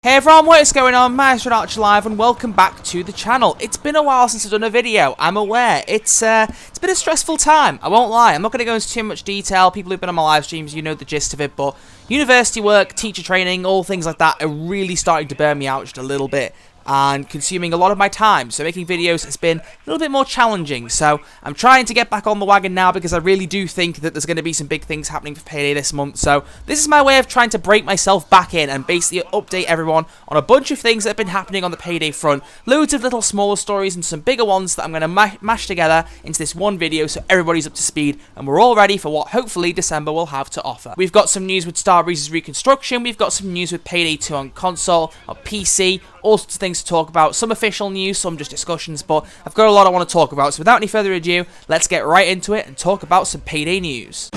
Hey everyone, what is going on? Mathias from Live and welcome back to the channel. It's been a while since I've done a video, I'm aware. It's been a stressful time, I won't lie. I'm not going to go into too much detail. People who've been on my live streams, you know the gist of it, but university work, teacher training, all things like that are really starting to burn me out just a little bit and consuming a lot of my time, so making videos has been a little bit more challenging. So I'm trying to get back on the wagon now because I really do think that there's going to be some big things happening for Payday this month. So this is my way of trying to break myself back in and basically update everyone on a bunch of things that have been happening on the Payday front. Loads of little smaller stories and some bigger ones that I'm going to mash together into this one video so everybody's up to speed and we're all ready for what hopefully December will have to offer. We've got some news with Starbreeze Reconstruction, we've got some news with Payday 2 on console, on PC, all sorts of things to talk about, some official news, some just discussions, but I've got a lot I want to talk about, so without any further ado, let's get right into it and talk about some Payday news.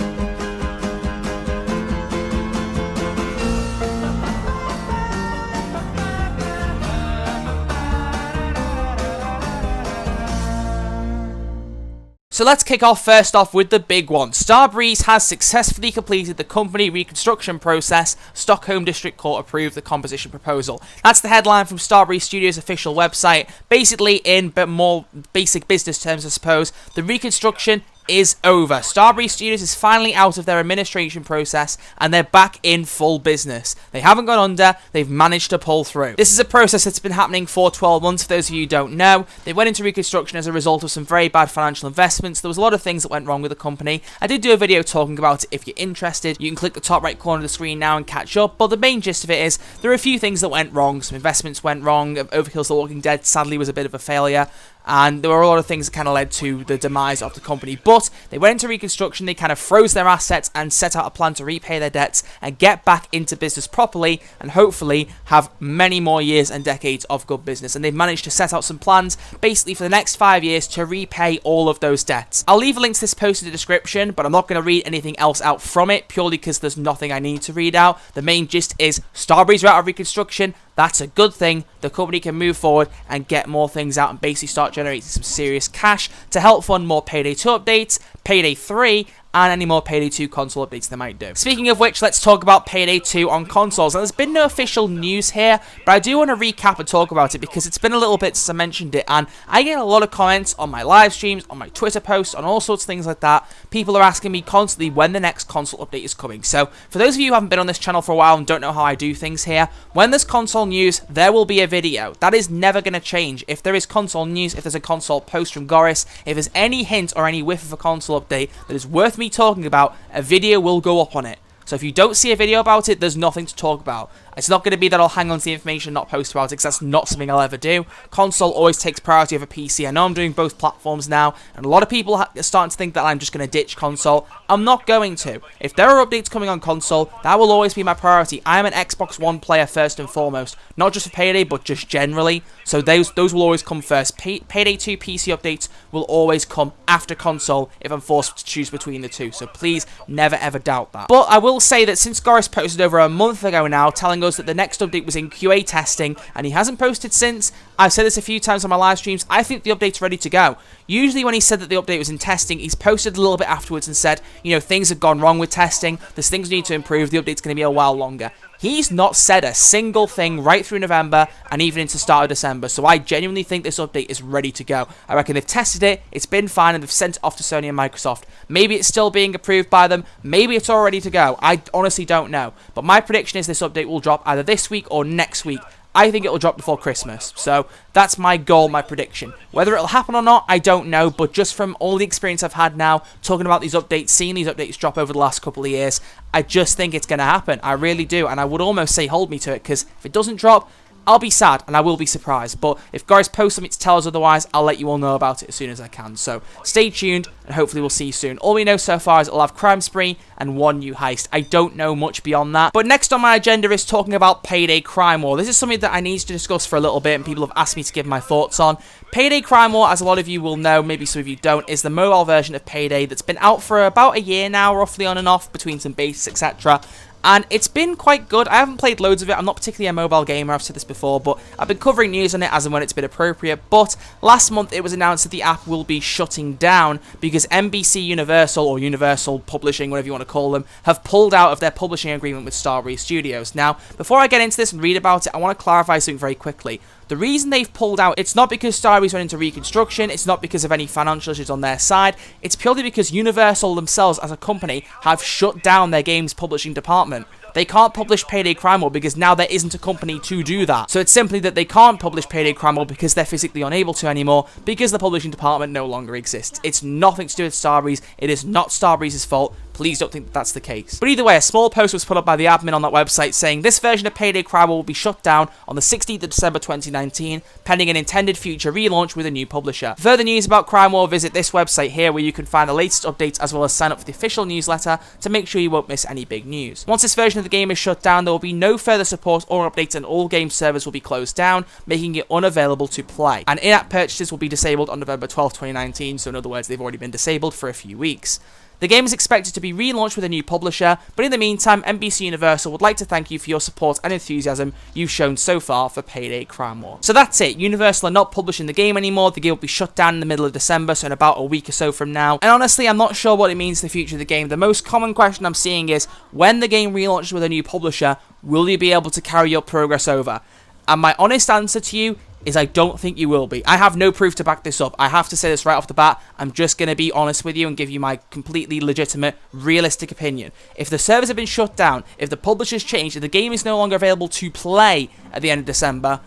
So let's kick off first off with the big one. Starbreeze has successfully completed the company reconstruction process. Stockholm District Court approved the composition proposal. That's the headline from Starbreeze Studios' official website. Basically, in more basic business terms, I suppose, the reconstruction is over. Starbreeze Studios is finally out of their administration process and they're back in full business. They haven't gone under, they've managed to pull through. This is a process that's been happening for 12 months, for those of you who don't know. They went into reconstruction as a result of some very bad financial investments. There was a lot of things that went wrong with the company. I did do a video talking about it. If you're interested, you can click the top right corner of the screen now and catch up, but the main gist of it is there are a few things that went wrong. Some investments went wrong. Overkill's The Walking Dead sadly was a bit of a failure, and there were a lot of things that kind of led to the demise of the company. But they went into reconstruction, they kind of froze their assets and set out a plan to repay their debts and get back into business properly and hopefully have many more years and decades of good business. And they've managed to set out some plans basically for the next 5 years to repay all of those debts. I'll leave a link to this post in the description, but I'm not going to read anything else out from it purely because there's nothing I need to read out. The main gist is Starbreeze are out of reconstruction. That's a good thing. The company can move forward and get more things out and basically start generating some serious cash to help fund more Payday 2 updates, Payday 3, and any more Payday 2 console updates they might do. Speaking of which, let's talk about Payday 2 on consoles. Now, there's been no official news here, but I do want to recap and talk about it because it's been a little bit since I mentioned it, and I get a lot of comments on my live streams, on my Twitter posts, on all sorts of things like that. People are asking me constantly when the next console update is coming. So, for those of you who haven't been on this channel for a while and don't know how I do things here, when there's console news, there will be a video. That is never going to change. If there is console news, if there's a console post from Goris, if there's any hint or any whiff of a console update that is worth me talking about, a video will go up on it. So if you don't see a video about it, there's nothing to talk about. It's not going to be that I'll hang on to the information and not post about it, because that's not something I'll ever do. Console always takes priority over PC. I know I'm doing both platforms now, and a lot of people are starting to think that I'm just going to ditch console. I'm not going to. If there are updates coming on console, that will always be my priority. I am an Xbox One player first and foremost, not just for Payday, but just generally. So those will always come first. Payday 2 PC updates will always come after console if I'm forced to choose between the two. So please never ever doubt that. But I will say that since Goris posted over a month ago now, telling us that the next update was in QA testing, and he hasn't posted since. I've said this a few times on my live streams, I think the update's ready to go. Usually when he said that the update was in testing, he's posted a little bit afterwards and said, you know, things have gone wrong with testing, there's things we need to improve, the update's going to be a while longer. He's not said a single thing right through November and even into the start of December, so I genuinely think this update is ready to go. I reckon they've tested it, it's been fine, and they've sent it off to Sony and Microsoft. Maybe it's still being approved by them, maybe it's all ready to go. I honestly don't know. But my prediction is this update will drop either this week or next week. I think it will drop before Christmas. So that's my goal, my prediction. Whether it'll happen or not, I don't know. But just from all the experience I've had now, talking about these updates, seeing these updates drop over the last couple of years, I just think it's going to happen. I really do. And I would almost say hold me to it, because if it doesn't drop, I'll be sad and I will be surprised. But if Goris posts something to tell us otherwise, I'll let you all know about it as soon as I can. So stay tuned and hopefully we'll see you soon. All we know so far is it'll have Crime Spree and one new heist. I don't know much beyond that. But next on my agenda is talking about Payday Crime War. This is something that I need to discuss for a little bit and people have asked me to give my thoughts on. Payday Crime War, as a lot of you will know, maybe some of you don't, is the mobile version of Payday that's been out for about a year now, roughly on and off, between some bases, etc. and it's been quite good. I haven't played loads of it. I'm not particularly a mobile gamer, I've said this before, but I've been covering news on it as and when it's been appropriate. But last month it was announced that the app will be shutting down because NBC Universal, or Universal Publishing, whatever you want to call them, have pulled out of their publishing agreement with Starbreeze Studios. Now, before I get into this and read about it, I want to clarify something very quickly. The reason they've pulled out, it's not because Starbreeze went into reconstruction, it's not because of any financial issues on their side, it's purely because Universal themselves as a company have shut down their games publishing department. They can't publish Payday Crime World because now there isn't a company to do that. So it's simply that they can't publish Payday Crime World because they're physically unable to anymore because the publishing department no longer exists. It's nothing to do with Starbreeze. It is not Starbreeze's fault. Please don't think that that's the case. But either way, a small post was put up by the admin on that website saying this version of Payday Crime World will be shut down on the 16th of December 2019, pending an intended future relaunch with a new publisher. For further news about Crime World, visit this website here where you can find the latest updates as well as sign up for the official newsletter to make sure you won't miss any big news. Once this version of the game is shut down, there will be no further support or updates and all game servers will be closed down, making it unavailable to play. And in-app purchases will be disabled on November 12th, 2019, so in other words, they've already been disabled for a few weeks. The game is expected to be relaunched with a new publisher, but in the meantime, NBC Universal would like to thank you for your support and enthusiasm you've shown so far for Payday Crime World. So that's it, Universal are not publishing the game anymore, the game will be shut down in the middle of December, so in about a week or so from now. And honestly, I'm not sure what it means for the future of the game. The most common question I'm seeing is, when the game relaunches with a new publisher, will you be able to carry your progress over? And my honest answer to you is I don't think you will be. I have no proof to back this up. I have to say this right off the bat. I'm just going to be honest with you and give you my completely legitimate, realistic opinion. If the servers have been shut down, if the publisher's changed, if the game is no longer available to play at the end of December,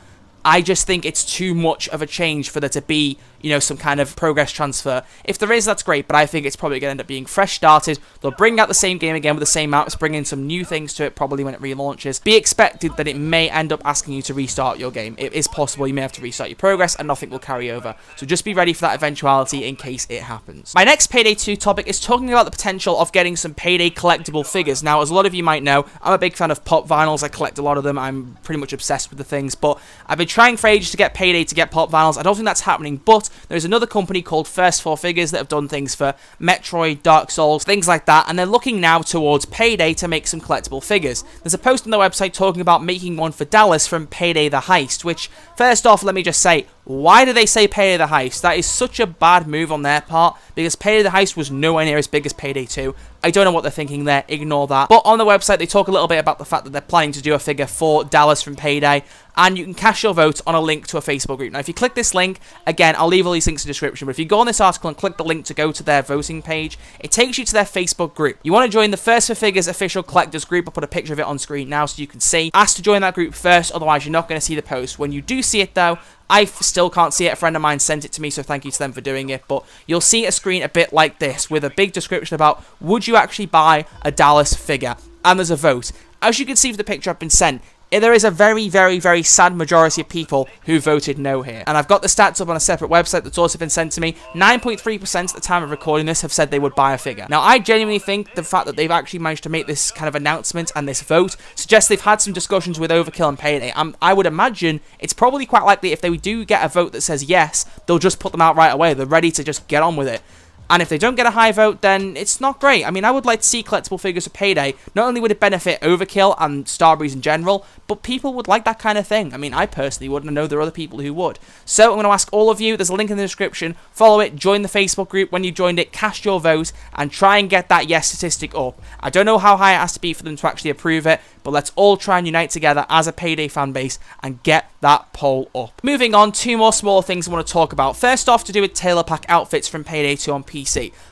I just think it's too much of a change for there to be, you know, some kind of progress transfer. If there is, that's great, but I think it's probably going to end up being fresh started. They'll bring out the same game again with the same maps, bring in some new things to it probably when it relaunches. Be expected that it may end up asking you to restart your game. It is possible you may have to restart your progress and nothing will carry over. So just be ready for that eventuality in case it happens. My next Payday 2 topic is talking about the potential of getting some Payday collectible figures. Now, as a lot of you might know, I'm a big fan of pop vinyls. I collect a lot of them. I'm pretty much obsessed with the things, but I've been trying for ages to get Payday to get pop vinyls. I don't think that's happening, but there's another company called First 4 Figures that have done things for Metroid, Dark Souls, things like that, and they're looking now towards Payday to make some collectible figures. There's a post on their website talking about making one for Dallas from Payday the Heist, which, first off, let me just say, why do they say Payday the Heist? That is such a bad move on their part, because Payday the Heist was nowhere near as big as Payday 2. I don't know what they're thinking there, ignore that. But on the website, they talk a little bit about the fact that they're planning to do a figure for Dallas from Payday, and you can cast your vote on a link to a Facebook group. Now, if you click this link, again, I'll leave all these links in the description, but if you go on this article and click the link to go to their voting page, it takes you to their Facebook group. You want to join the First 4 Figures official collectors group. I'll put a picture of it on screen now so you can see. Ask to join that group first, otherwise you're not going to see the post. When you do see it, though, I still can't see it. A friend of mine sent it to me, so thank you to them for doing it. But you'll see a screen a bit like this with a big description about, would you actually buy a Dallas figure? And there's a vote. As you can see from the picture I've been sent, there is a very, very, very sad majority of people who voted no here. And I've got the stats up on a separate website that's also been sent to me. 9.3% at the time of recording this have said they would buy a figure. Now, I genuinely think the fact that they've actually managed to make this kind of announcement and this vote suggests they've had some discussions with Overkill and Payday. I would imagine it's probably quite likely if they do get a vote that says yes, they'll just put them out right away. They're ready to just get on with it. And if they don't get a high vote, then it's not great. I mean, I would like to see collectible figures of Payday. Not only would it benefit Overkill and Starbreeze in general, but people would like that kind of thing. I mean, I personally would, and I know there are other people who would. So I'm going to ask all of you, there's a link in the description, follow it, join the Facebook group. When you've joined it, cast your vote, and try and get that yes statistic up. I don't know how high it has to be for them to actually approve it, but let's all try and unite together as a Payday fan base and get that poll up. Moving on, 2 more smaller things I want to talk about. First off, to do with Tailor Pack outfits from Payday 2 on PC.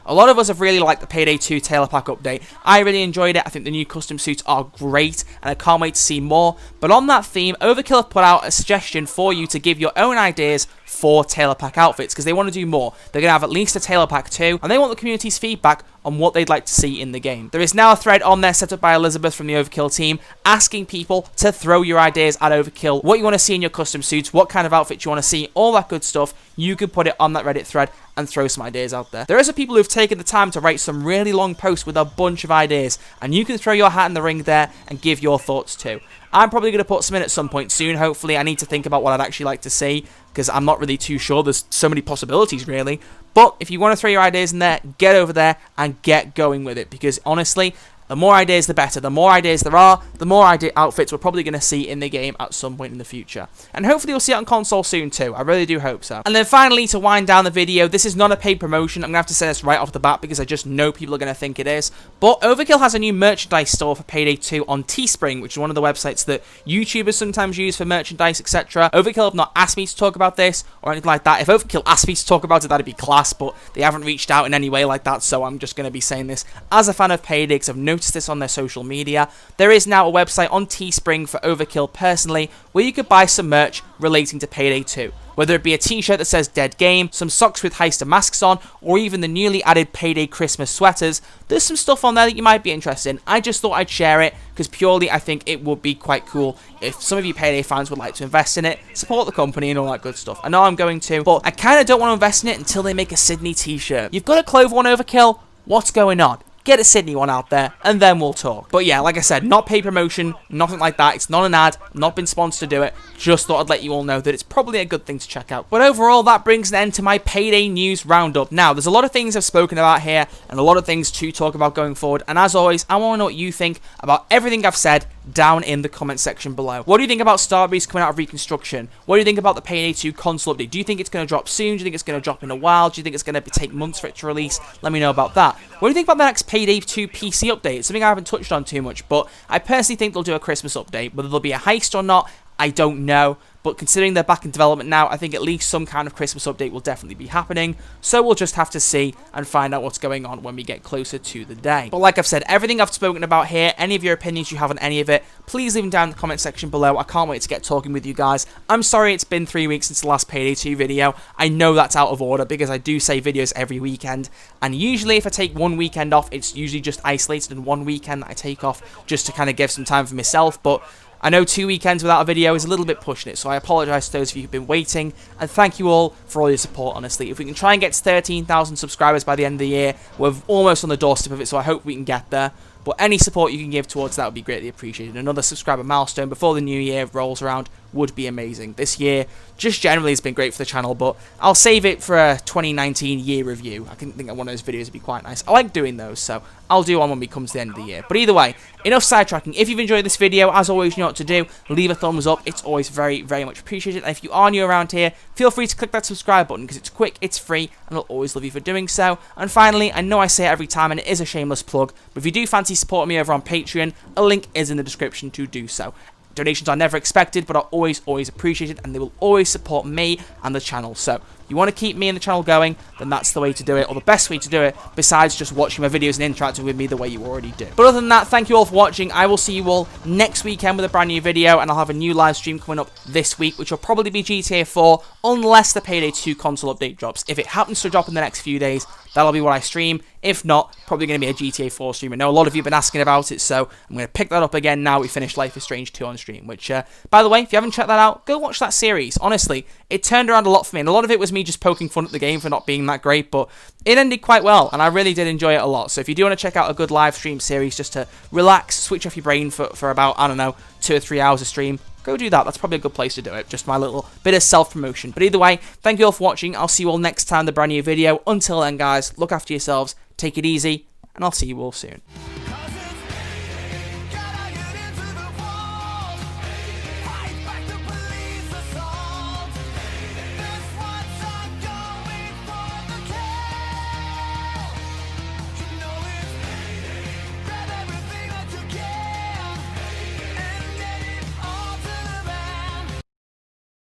A lot of us have really liked the Payday 2 Tailor Pack update. I really enjoyed it. I think the new custom suits are great, and I can't wait to see more. But on that theme, Overkill have put out a suggestion for you to give your own ideas for Tailor Pack outfits, because they want to do more. They're going to have at least a Tailor Pack 2, and they want the community's feedback on what they'd like to see in the game. There is now a thread on there set up by Elizabeth from the Overkill team asking people to throw your ideas at Overkill, what you want to see in your custom suits, what kind of outfits you want to see, all that good stuff. You can put it on that Reddit thread and throw some ideas out there. There are some people who've taken the time to write some really long posts with a bunch of ideas, and you can throw your hat in the ring there and give your thoughts too. I'm probably going to put some in at some point soon, hopefully. I need to think about what I'd actually like to see, because I'm not really too sure. There's so many possibilities, really. But if you want to throw your ideas in there, get over there and get going with it, because honestly, The more ideas, the better. The more ideas there are, the more outfits we're probably going to see in the game at some point in the future. And hopefully you'll see it on console soon too. I really do hope so. And then finally, to wind down the video, this is not a paid promotion. I'm going to have to say this right off the bat because I just know people are going to think it is. But Overkill has a new merchandise store for Payday 2 on Teespring, which is one of the websites that YouTubers sometimes use for merchandise, etc. Overkill have not asked me to talk about this or anything like that. If Overkill asked me to talk about it, that'd be class, but they haven't reached out in any way like that, so I'm just going to be saying this as a fan of Payday because I've noticed this on their social media. There is now a website on Teespring for Overkill personally where you could buy some merch relating to Payday 2. Whether it be a t-shirt that says Dead Game, some socks with Heister masks on, or even the newly added Payday Christmas sweaters, there's some stuff on there that you might be interested in. I just thought I'd share it, because purely I think it would be quite cool if some of you Payday fans would like to invest in it, support the company and all that good stuff. I know I'm going to, but I kind of don't want to invest in it until they make a Sydney t-shirt. You've got a Clover one, Overkill? What's going on? Get a Sydney one out there, and then we'll talk. But yeah, like I said, not paid promotion, nothing like that. It's not an ad, not been sponsored to do it. Just thought I'd let you all know that it's probably a good thing to check out. But overall, that brings an end to my Payday news roundup. Now, there's a lot of things I've spoken about here, and a lot of things to talk about going forward. And as always, I want to know what you think about everything I've said down in the comment section below. What do you think about Starbreeze coming out of Reconstruction? What do you think about the Payday 2 console update? Do you think it's going to drop soon? Do you think it's going to drop in a while? Do you think it's going to take months for it to release? Let me know about that. What do you think about the next Payday 2 PC update? It's something I haven't touched on too much, but I personally think they'll do a Christmas update. Whether there'll be a heist or not, I don't know. But considering they're back in development now, I think at least some kind of Christmas update will definitely be happening. So we'll just have to see and find out what's going on when we get closer to the day. But like I've said, everything I've spoken about here, any of your opinions you have on any of it, please leave them down in the comment section below. I can't wait to get talking with you guys. I'm sorry it's been 3 weeks since the last Payday 2 video. I know that's out of order because I do say videos every weekend. And usually if I take one weekend off, it's usually just isolated in one weekend that I take off just to kind of give some time for myself. But I know 2 weekends without a video is a little bit pushing it, so I apologise to those of you who've been waiting, and thank you all for all your support, honestly. If we can try and get to 13,000 subscribers by the end of the year, we're almost on the doorstep of it, so I hope we can get there. But any support you can give towards that would be greatly appreciated. Another subscriber milestone before the new year rolls around would be amazing. This year, just generally, has been great for the channel, but I'll save it for a 2019 year review. I think one of those videos would be quite nice. I like doing those, so I'll do one when we come to the end of the year. But either way, enough sidetracking. If you've enjoyed this video, as always, you know what to do. Leave a thumbs up. It's always very, very much appreciated. And if you are new around here, feel free to click that subscribe button because it's quick, it's free, and I'll always love you for doing so. And finally, I know I say it every time, and it is a shameless plug, but if you do fancy supporting me over on Patreon, a link is in the description to do so. Donations are never expected, but are always, always appreciated, and they will always support me and the channel. So, if you want to keep me and the channel going, then that's the way to do it, or the best way to do it, besides just watching my videos and interacting with me the way you already do. But other than that, thank you all for watching. I will see you all next weekend with a brand new video, and I'll have a new live stream coming up this week, which will probably be GTA 4, unless the Payday 2 console update drops. If it happens to drop in the next few days, that'll be what I stream. If not, probably going to be a GTA 4 stream. I know a lot of you have been asking about it, so I'm going to pick that up again now we finish Life is Strange 2 on stream, which, by the way, if you haven't checked that out, go watch that series. Honestly, it turned around a lot for me, and a lot of it was me just poking fun at the game for not being that great, but it ended quite well, and I really did enjoy it a lot. So if you do want to check out a good live stream series just to relax, switch off your brain for about, I don't know, 2 or 3 hours of stream, go do that. That's probably a good place to do it. Just my little bit of self-promotion. But either way, thank you all for watching. I'll see you all next time in the brand new video. Until then, guys, look after yourselves, take it easy, and I'll see you all soon.